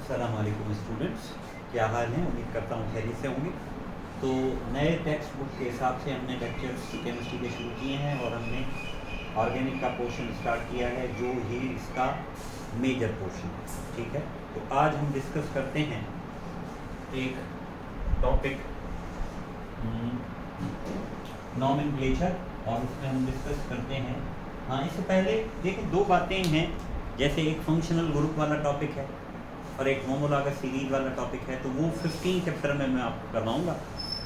अस्सलाम वालेकुम स्टूडेंट्स, क्या हाल है? उम्मीद करता हूँ खैरियत से होंगे। तो नए टेक्स्ट बुक के हिसाब से हमने लेक्चर्स केमिस्ट्री के शुरू किए हैं और हमने ऑर्गेनिक का पोर्शन स्टार्ट किया है जो ही इसका मेजर पोर्शन है। ठीक है, तो आज हम डिस्कस करते हैं एक टॉपिक नॉमेनक्लेचर और उसमें हम डिस्कस करते हैं। हाँ, इससे पहले देखिए दो बातें हैं, जैसे एक फंक्शनल ग्रुप वाला टॉपिक है और एक होमोलॉगस सीरीज वाला टॉपिक है, तो वो 15 चैप्टर में मैं आपको करवाऊंगा।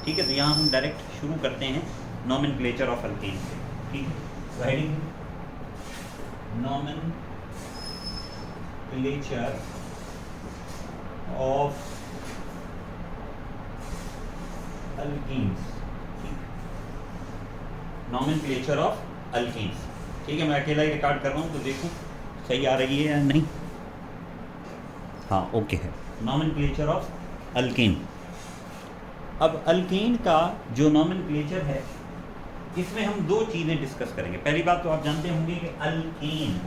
ठीक है, तो यहाँ हम डायरेक्ट शुरू करते हैं नॉमेनक्लेचर ऑफ अल्केन से। ठीक है, तो heading nomenclature of alkenes. Nomenclature of alkenes. ठीक है, मैं अकेला ही रिकॉर्ड कर रहा हूँ तो देखूँ सही आ रही है या नहीं। हाँ, ओके है। Nomenclature of alkane. अब अल्केन का जो नॉमेनक्लेचर है इसमें हम दो चीज़ें डिस्कस करेंगे। पहली बात तो आप जानते होंगे कि अल्केन,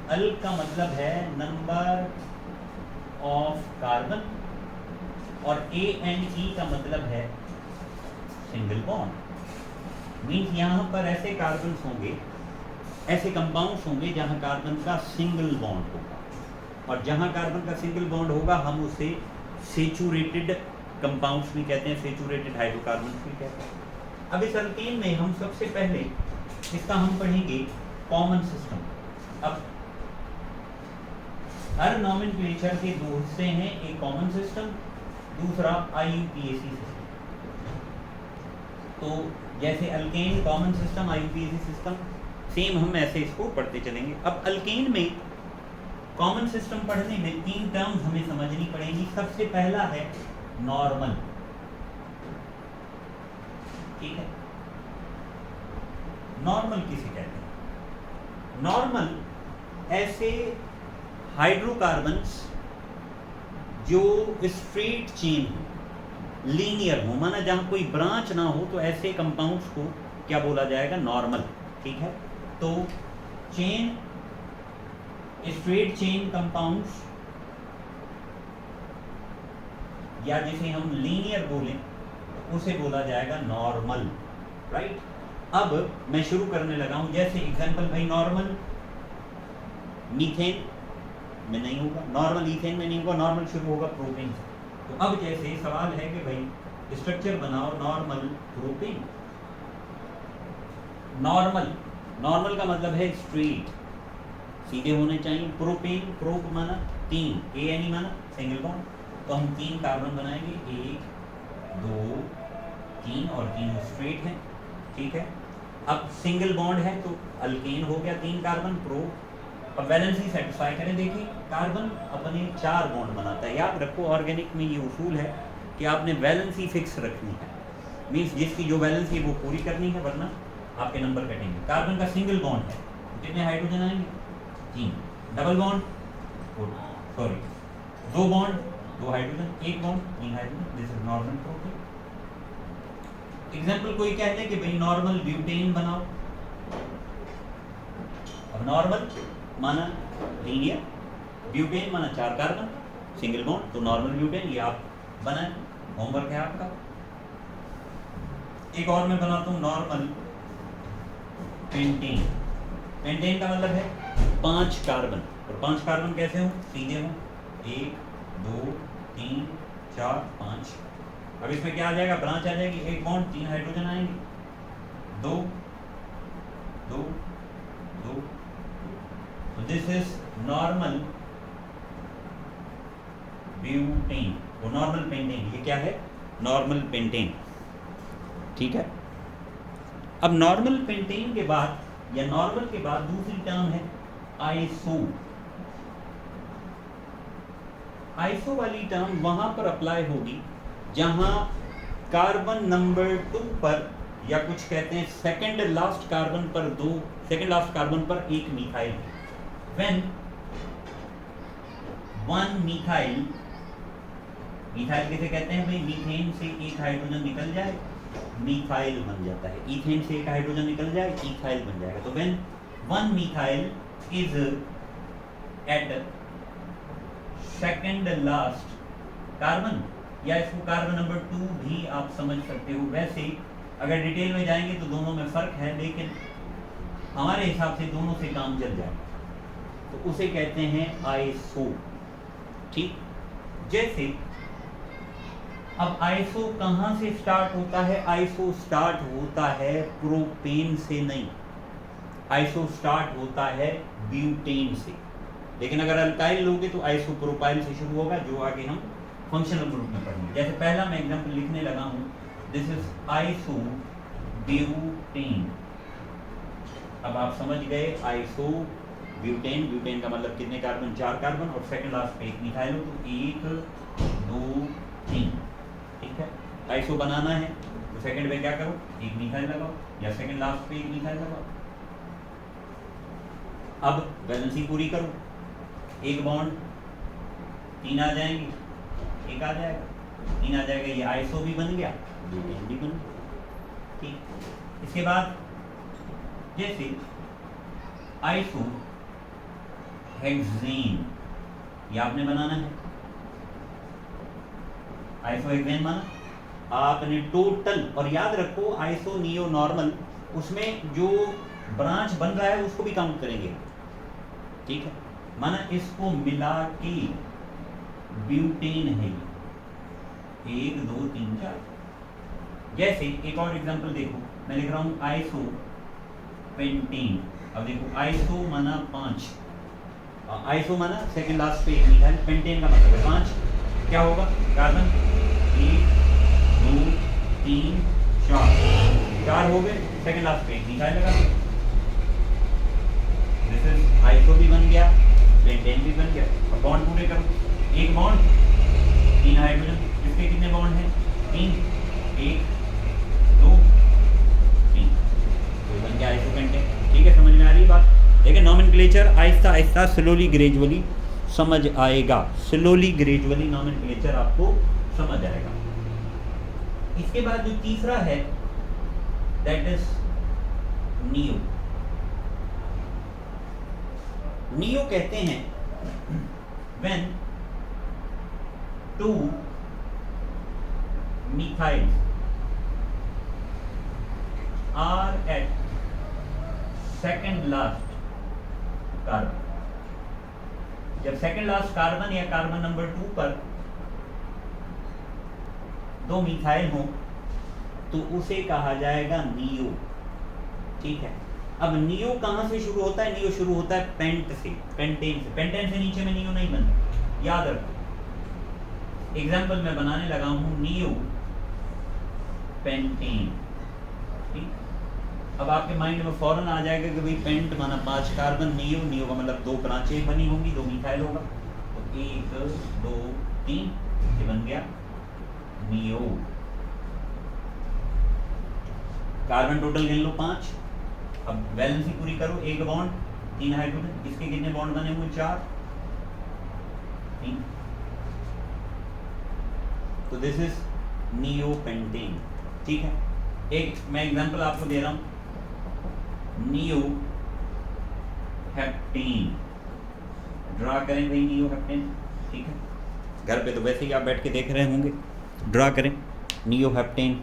अल्क का मतलब है नंबर ऑफ कार्बन और ANE का मतलब है सिंगल बॉन्ड। मीन्स यहाँ पर ऐसे कार्बन्स होंगे, ऐसे कंपाउंड्स होंगे जहाँ कार्बन का सिंगल बॉन्ड होगा, और जहाँ कार्बन का सिंगल बॉन्ड होगा हम उसे सेचुरेटेड कंपाउंड्स भी कहते हैं, सेचुरेटेड हाइड्रोकार्बन्स भी कहते हैं। अब इस अल्केन में हम सबसे पहले इसका हम पढ़ेंगे कॉमन सिस्टम। अब हर नॉमेनक्लेचर के दो हिस्से हैं, एक कॉमन सिस्टम, दूसरा IUPAC सिस्टम। तो जैसे alkane common system, IUPAC system, same हम ऐसे इसको पढ़ते चलेंगे। अब अल्केन में कॉमन सिस्टम पढ़ने में तीन टर्म्स हमें समझनी पड़ेगी। सबसे पहला है नॉर्मल। ठीक है, नॉर्मल किसे कहते हैं? नॉर्मल ऐसे हाइड्रोकार्बन्स जो स्ट्रेट चेन हो, लीनियर हो, माना जहां कोई ब्रांच ना हो, तो ऐसे कंपाउंड्स को क्या बोला जाएगा? नॉर्मल। ठीक है, तो चेन, स्ट्रेट चेन कंपाउंड्स, या जिसे हम लीनियर बोलें तो उसे बोला जाएगा नॉर्मल। राइट, अब मैं शुरू करने लगा हूं। जैसे एग्जांपल भाई, नॉर्मल मीथेन में नहीं होगा, नॉर्मल इथेन में नहीं होगा, नॉर्मल शुरू होगा प्रोपेन से। तो अब जैसे सवाल है कि भाई स्ट्रक्चर बनाओ नॉर्मल प्रोपेन। नॉर्मल का मतलब है स्ट्रेट, सीधे होने चाहिए। प्रोपेन, प्रोप माना तीन, ANE माना सिंगल बॉन्ड, तो हम तीन कार्बन बनाएंगे, 1 2 3, और तीन स्ट्रेट हैं। ठीक है, अब सिंगल बॉन्ड है तो अल्केन हो गया, 3 कार्बन, प्रोप। अब वैलेंसी सेटिस्फाई करें। देखिए कार्बन अपने 4 बॉन्ड बनाता है। याद रखो, ऑर्गेनिक में ये उसूल है कि आपने वैलेंसी फिक्स रखनी है, मीन्स जिसकी जो वैलेंसी है वो पूरी करनी है, वरना आपके नंबर कटेंगे। कार्बन का सिंगल बॉन्ड है, कितने हाइड्रोजन आएंगे? 3। Double bond, sorry 2 bond, 2 hydrogen, 1 bond, 3 hydrogen. This is normal propane. Example कोई कहते हैं कि भाई नॉर्मल ब्यूटेन बनाओ। अब नॉर्मल माना लीनियर, ब्यूटेन माना 4 कार्बन, सिंगल बॉन्ड, तो नॉर्मल ब्यूटेन, ये आप बनाएं, होमवर्क है आपका। एक और मैं बनाता हूँ नॉर्मल पेंटेन। पेंटेन का मतलब है 5 कार्बन, और 5 कार्बन कैसे हो? सीधे हो, 1 2 3 4 5। अब इसमें क्या आ जाएगा? ब्रांच आ जाएगी, 1 बॉन्ड, 3 हाइड्रोजन आएंगे, 2 2 2। तो दिस इज नॉर्मल ब्यूटेन, वो नॉर्मल पेंटेन। ये क्या है? Normal pentane. ठीक है, अब नॉर्मल पेंटेन के बाद या नॉर्मल के बाद दूसरी टर्म है आइसो। आइसो वाली टर्म वहां पर अप्लाई होगी जहां कार्बन नंबर 2 पर, या कुछ कहते हैं सेकंड लास्ट कार्बन पर 2, सेकंड लास्ट कार्बन पर 1 मिथाइल। व्हेन 1 मिथाइल, मिथाइल किसे कहते हैं भाई? मीथेन से 1 हाइड्रोजन निकल जाए, मिथाइल बन जाता है। इथेन से 1 हाइड्रोजन निकल जाए, इथाइल बन जाएगा। तो when 1 methyl is at second last carbon, या इसको कार्बन नंबर 2 भी आप समझ सकते हो। वैसे अगर डिटेल में जाएंगे तो दोनों में फर्क है, लेकिन हमारे हिसाब से दोनों से काम चल जाए, तो उसे कहते हैं आइसो। ठीक, जैसे अब आइसो कहां से स्टार्ट होता है? आइसो स्टार्ट होता है प्रोपेन से नहीं, आइसो स्टार्ट होता है ब्यूटेन से। लेकिन अगर अल्काइल लोगे तो आइसोप्रोपाइल से शुरू होगा, जो आगे हम फंक्शनल ग्रुप में पढ़ेंगे। जैसे पहला मैं एग्जांपल लिखने लगा हूं, दिस इज आइसो ब्यूटेन। अब आप समझ गए आइसो ब्यूटेन, ब्यूटेन का मतलब कितने कार्बन? 4 कार्बन, और सेकंड लास्ट पे एक मिथाइल हो तो 1 2 3। ठीक है, आइसो बनाना है तो सेकंड पे क्या करो? एक मिथाइल लगाओ, या सेकंड लास्ट पे एक मिथाइल लगाओ। अब वैलेंसी पूरी करो, एक बॉन्ड 3 आ जाएंगे, एक आ जाएगा, 3 आ जाएगा, ये आइसो भी बन गया, ब्यूटेन भी बन गया। ठीक, इसके बाद जैसे आइसो हेक्सेन, ये आपने बनाना है। आइसो हेक्सेन माना आपने टोटल, और याद रखो आइसो नियो नॉर्मल, उसमें जो ब्रांच बन रहा है उसको भी काउंट करेंगे। ठीक है, माना इसको मिला के ब्यूटेन है, 1 2 3 4। जैसे एक और एग्जांपल देखो, मैं लिख रहा हूं आइसो पेंटेन। अब देखो आइसो माना 5, आइसो माना सेकंड लास्ट पे एक मिथाइल, पेंटेन का मतलब है 5। क्या होगा? कार्बन 1 2 3 4 हो गए, सेकंड लास्ट पे एक मिथाइल लगा, दिस इज आइसो भी बन गया, पेंटेन भी बन गया। अब बॉन्ड पूरे करो, एक बॉन्ड 3 हाइड्रोजन, इसके कितने बॉन्ड हैं? 3, 1 2 3, तो बन गया आइसो पेंटेन। ठीक है, समझ में आ रही है बात? लेकिन nomenclature Aahista Aahista slowly gradually समझ आएगा, स्लोली ग्रेजुअली नॉमेनक्लेचर आपको समझ आएगा। इसके बाद जो तीसरा है दैट इज नियो। नियो कहते हैं when 2 methyls are at second last carbon. जब सेकंड लास्ट कार्बन या कार्बन नंबर 2 पर 2 मिथाइल हो तो उसे कहा जाएगा नियो। ठीक है, अब नियो कहां से शुरू होता है? नियो शुरू होता है पेंट से, पेंटेन से। पेंटेन से नीचे में नियो नहीं बनता, याद रखो। एग्जाम्पल मैं बनाने लगा हूं नियो पेंटेन। ठीक, अब आपके माइंड में फौरन आ जाएगा कि भाई पेंट माना 5 कार्बन, नियो, नियो का मतलब 2 ब्रांचें बनी होंगी, 2 मिथाइल होगा, तो 1 2 3, ये बन गया नियो। कार्बन टोटल गिन लो 5। अब वैलेंसी पूरी करो, एक बॉन्ड 3 हाइड्रोजन, इसके कितने बॉन्ड बने हुए? 4 3, तो दिस इज नियो पेंटेन। ठीक है, एक मैं एग्जांपल आपको दे रहा हूं, नियो हेप्टेन। ड्रा करें भाई नियो हेप्टेन। ठीक है, घर पे तो वैसे ही आप बैठ के देख रहे होंगे, ड्रा करें नियो हेप्टेन।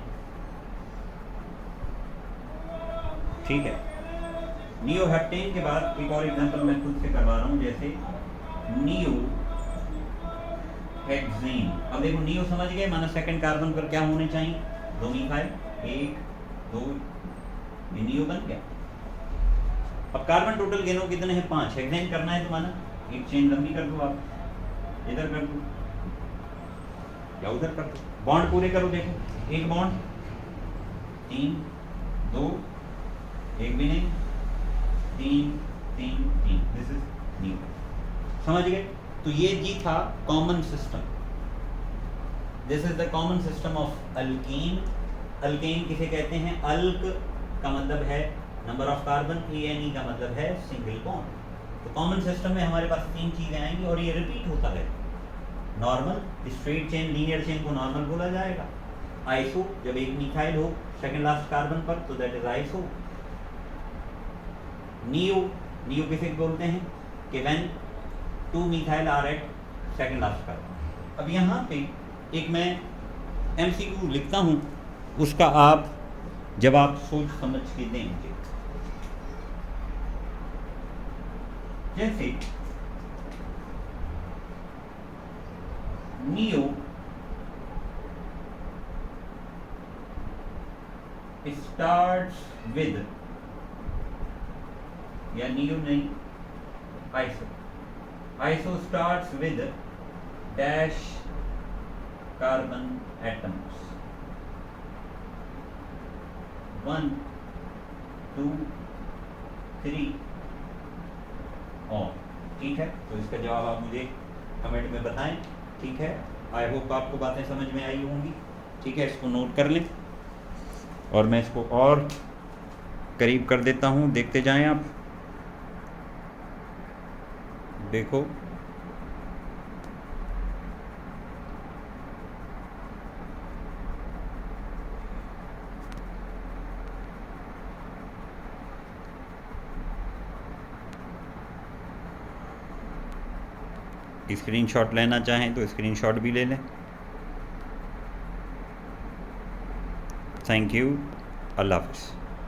ठीक है, नियो हेप्टेन के बाद एक और एग्जांपल मैं खुद से करवा रहा हूं, जैसे नियो हेक्सेन। अब देखो नियो समझ गए, माना सेकंड कार्बन पर क्या होने चाहिए? 2 मिथाइल, 1 2, ये नियो बन गया। अब कार्बन टोटल गिनो कितने हैं? 5। हेक्सेन करना है तो माना एक चेन लंबी कर दो, आप इधर कर दो या उधर कर दो, बॉन्ड पूरे करो। देखो एक बॉन्ड 3 2, एक भी नहीं, 3 3 3, दिस इज नियो। समझ गए? तो ये जी था common system. This is the common system of alkyne. Alkane किसे कहते हैं? अल्क का मतलब है नंबर ऑफ कार्बन, एन का मतलब है सिंगल बॉन्ड। तो कॉमन सिस्टम में हमारे पास 3 चीजें आएंगी और ये रिपीट होता है। Normal, straight chain, linear chain को नॉर्मल बोला जाएगा। आइसो, जब एक मिथाइल हो सेकंड लास्ट कार्बन पर तो that is iso. Neo, neo किसे बोलते हैं? कि when 2 methyl are at second last carbon. अब यहाँ पे एक मैं MCQ लिखता हूँ, उसका आप जवाब सोच समझ के देंगे। जैसे नियो स्टार्ट्स विद, या नियो नहीं, iso starts with dash carbon atoms 1 2 3 और ठीक है। तो इसका जवाब आप मुझे कमेंट में बताएं। ठीक है, आई होप आपको बातें समझ में आई होंगी। ठीक है, इसको नोट कर लें और मैं इसको और करीब कर देता हूँ, देखते जाएं आप। देखो स्क्रीनशॉट लेना चाहें तो स्क्रीनशॉट भी ले लें। थैंक यू, अल्लाह हाफ़िज़।